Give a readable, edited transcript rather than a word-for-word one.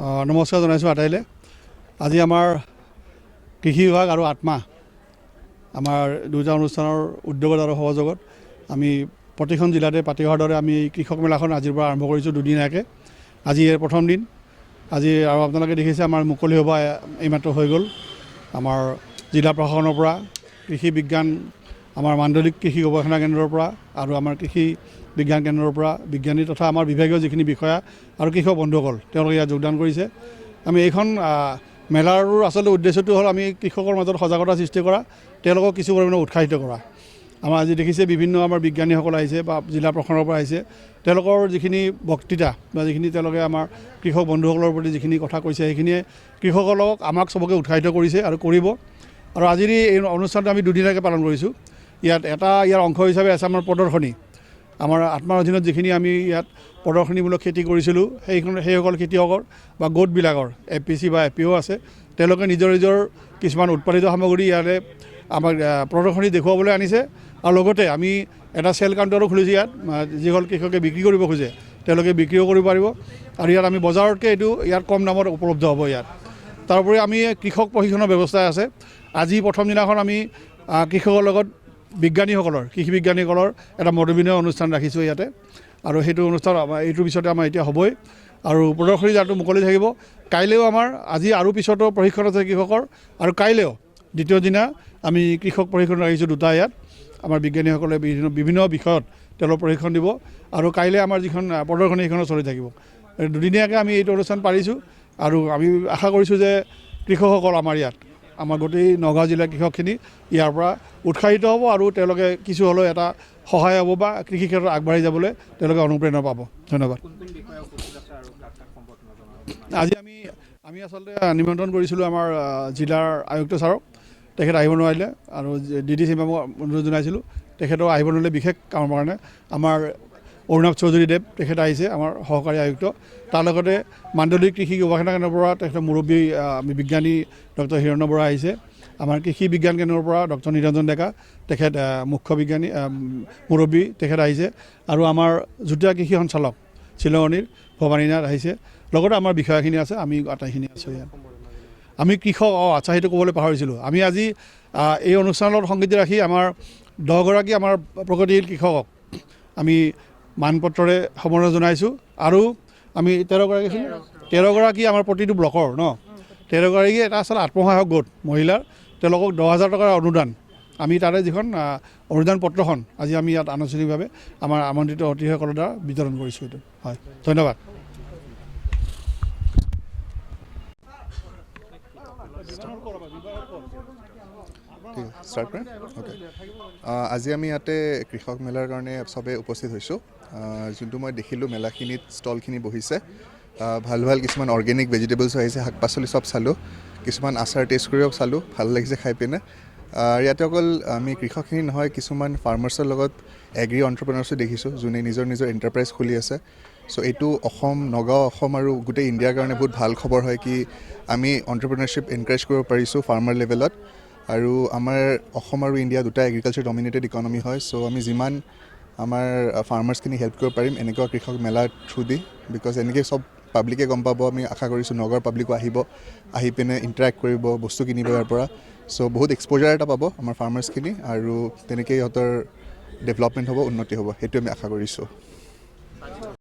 নমস্কাৰ জনাইছোঁ আটাইলে। আজি আমাৰ কৃষি বিভাগ আৰু আত্মা আমাৰ দুটা অনুষ্ঠানৰ উদ্যোগত আৰু সহযোগত আমি প্ৰতিখন জিলাতে পাতি অহাৰ দৰে আমি কৃষক মেলাখন আজিৰ পৰা আৰম্ভ কৰিছোঁ দুদিনীয়াকৈ। আজি প্ৰথম দিন। আজি আৰু আপোনালোকে দেখিছে আমাৰ মুকলি সভা এইমাত্ৰ হৈ গ'ল। আমাৰ জিলা প্ৰশাসনৰ পৰা কৃষি বিজ্ঞান আমাৰ মাণ্ডলিক কৃষি গৱেষণা কেন্দ্ৰৰ পৰা আৰু আমাৰ কৃষি বিজ্ঞান কেন্দ্ৰৰ পৰা বিজ্ঞানী তথা আমাৰ বিভাগীয় যিখিনি বিষয়া আৰু কৃষক বন্ধুসকল তেওঁলোকে ইয়াত যোগদান কৰিছে। আমি এইখন মেলাৰ আচলতে উদ্দেশ্যটো হ'ল আমি কৃষকৰ মাজত সজাগতা সৃষ্টি কৰা, তেওঁলোকক কিছু পৰিমাণে উৎসাহিত কৰা। আমাৰ আজি দেখিছে বিভিন্ন আমাৰ বিজ্ঞানীসকল আহিছে বা জিলা প্ৰশাসনৰ পৰা আহিছে। তেওঁলোকৰ যিখিনি বক্তৃতা বা যিখিনি তেওঁলোকে আমাৰ কৃষক বন্ধুসকলৰ প্ৰতি যিখিনি কথা কৈছে সেইখিনিয়ে কৃষকসকলক আমাক চবকে উৎসাহিত কৰিছে আৰু কৰিব। আৰু আজিৰ এই অনুষ্ঠানটো আমি দুদিনীয়াকৈ পালন কৰিছোঁ। ইয়াৰ অংশ হিচাপে আছে আমাৰ প্ৰদৰ্শনী। আমাৰ আত্মাৰ অধীনত যিখিনি আমি ইয়াত প্ৰদৰ্শনীমূলক খেতি কৰিছিলোঁ সেইসকল খেতিয়কৰ বা গোটবিলাকৰ APC বা FPO আছে, তেওঁলোকে নিজৰ কিছুমান উৎপাদিত সামগ্ৰী ইয়াতে আমাক প্ৰদৰ্শনী দেখুৱাবলৈ আনিছে। আৰু লগতে আমি এটা চেল কাউণ্টাৰো খুলিছোঁ ইয়াত, যিসকল কৃষকে বিক্ৰী কৰিব খোজে তেওঁলোকে বিক্ৰীও কৰিব পাৰিব। আৰু ইয়াত আমি বজাৰতকৈ ইয়াত কম দামত উপলব্ধ হ'ব ইয়াত। তাৰোপৰি আমি কৃষক প্ৰশিক্ষণৰ ব্যৱস্থা আছে। আজি প্ৰথম দিনাখন আমি কৃষকৰ লগত কৃষি বিজ্ঞানীসকলৰ এটা মতবিনিময় অনুষ্ঠান ৰাখিছোঁ ইয়াতে। আৰু সেইটো অনুষ্ঠান এইটোৰ পিছতে আমাৰ এতিয়া হ'বই। আৰু প্ৰদৰ্শনী যাৰটো মুকলি থাকিব। কাইলৈও আজি আৰু পিছতো প্ৰশিক্ষণ আছে কৃষকৰ। আৰু কাইলৈও দ্বিতীয় দিনা আমি কৃষক প্ৰশিক্ষণ ৰাখিছোঁ দুটা ইয়াত। আমাৰ বিজ্ঞানীসকলে বিভিন্ন বিষয়ত তেওঁলোকৰ প্ৰশিক্ষণ দিব। আৰু কাইলৈ আমাৰ যিখন প্ৰদৰ্শনী সেইখনো চলি থাকিব। দুদিনীয়াকৈ আমি এইটো অনুষ্ঠান পাৰিছোঁ। আৰু আমি আশা কৰিছোঁ যে কৃষকসকল আমাৰ গোটেই নগাঁও জিলাৰ কৃষকখিনি ইয়াৰ পৰা উৎসাহিত হ'ব আৰু তেওঁলোকে কিছু হ'লেও এটা সহায় হ'ব বা কৃষি ক্ষেত্ৰত আগবাঢ়ি যাবলৈ তেওঁলোকে অনুপ্ৰেৰণা পাব। ধন্যবাদ। আজি আমি আচলতে নিমন্ত্ৰণ কৰিছিলোঁ আমাৰ জিলাৰ আয়ুক্ত ছাৰক, তেখেত আহিব নোৱাৰিলে। আৰু DD চিমামক অনুৰোধ জনাইছিলোঁ, তেখেতক আহিব নোৱাৰিলে বিশেষ কামৰ কাৰণে। আমাৰ অৰুণাভ চৌধুৰীদেৱ তেখেত আহিছে, আমাৰ সহকাৰী আয়ুক্ত। তাৰ লগতে মাণ্ডলিক কৃষি গৱেষণা কেন্দ্ৰৰ পৰা তেখেতৰ মুৰব্বী বিজ্ঞানী ডক্টৰ হিৰণ্য বৰা আহিছে। আমাৰ কৃষি বিজ্ঞান কেন্দ্ৰৰ পৰা ডক্টৰ নিৰঞ্জন ডেকা তেখেত মুখ্য বিজ্ঞানী মুৰব্বী তেখেত আহিছে। আৰু আমাৰ যুটীয়া কৃষি সঞ্চালক শিলঙনিৰ ভৱানী নাথ আহিছে। লগতে আমাৰ বিষয়াখিনি আছে, আমি আটাইখিনি আছোঁ ইয়াত। আমি কৃষক আচ্ছা সেইটো ক'বলৈ পাহৰিছিলোঁ। আমি আজি এই অনুষ্ঠানত সংগতি ৰাখি আমাৰ 10গৰাকী আমাৰ প্ৰগতিশীল কৃষকক আমি মানপত্ৰৰে সম্বৰ্ধনা জনাইছোঁ। আৰু আমি 13গৰাকী আমাৰ প্ৰতিটো ব্লকৰ 13গৰাকী এটা আচলতে আত্মসহায়ক গোট মহিলাৰ, তেওঁলোকক 10,000 টকাৰ অনুদান আমি তাৰে যিখন অনুদান পত্ৰখন আজি আমি ইয়াত আনুষ্ঠানিকভাৱে আমাৰ আমন্ত্ৰিত অতিথিসকলৰ দ্বাৰা বিতৰণ কৰিছোঁ। এইটো হয়, ধন্যবাদ। আজি আমি ইয়াতে কৃষক মেলাৰ কাৰণে চবেই উপস্থিত হৈছোঁ। যোনটো মই দেখিলোঁ মেলাখিনিত ষ্টলখিনি বহিছে, ভাল কিছুমান অৰ্গেনিক ভেজিটেবলছ আহিছে, শাক পাচলি চব চালোঁ, কিছুমান আচাৰ টেষ্ট কৰিও চালোঁ, ভাল লাগিছে খাই পিনে। ইয়াতে অকল আমি কৃষকখিনি নহয়, কিছুমান ফাৰ্মাৰ্ছৰ লগত এগ্ৰি অন্টাৰপ্ৰেনাৰ্ছো দেখিছোঁ, যোনে নিজৰ এণ্টাৰপ্ৰাইজ খুলি আছে। চ' এইটো নগাঁও অসম আৰু গোটেই ইণ্ডিয়াৰ কাৰণে বহুত ভাল খবৰ হয় কি আমি অন্টাৰপ্ৰেনাৰশ্বিপ এনকাৰেজ কৰিব পাৰিছোঁ ফাৰ্মাৰ লেভেলত। আৰু আমাৰ অসম আৰু ইণ্ডিয়া দুটা এগ্ৰিকালচাৰ ডমিনেটেড ইকনমি হয়। চ' আমি যিমান আমাৰ ফাৰ্মাৰ্ছখিনি হেল্প কৰিব পাৰিম এনেকুৱা কৃষক মেলাৰ থ্ৰু দি, বিকজ এনেকৈ চব পাব্লিকে গম পাব। আমি আশা কৰিছোঁ নগৰ পাব্লিকো আহি পিনে ইণ্টাৰেক্ট কৰিব, বস্তু কিনিব ইয়াৰ পৰা। চ' বহুত এক্সপ'জাৰ এটা পাব আমাৰ ফাৰ্মাৰ্ছখিনি, আৰু তেনেকৈ সিহঁতৰ ডেভেলপমেণ্ট হ'ব, উন্নতি হ'ব, সেইটো আমি আশা কৰিছোঁ।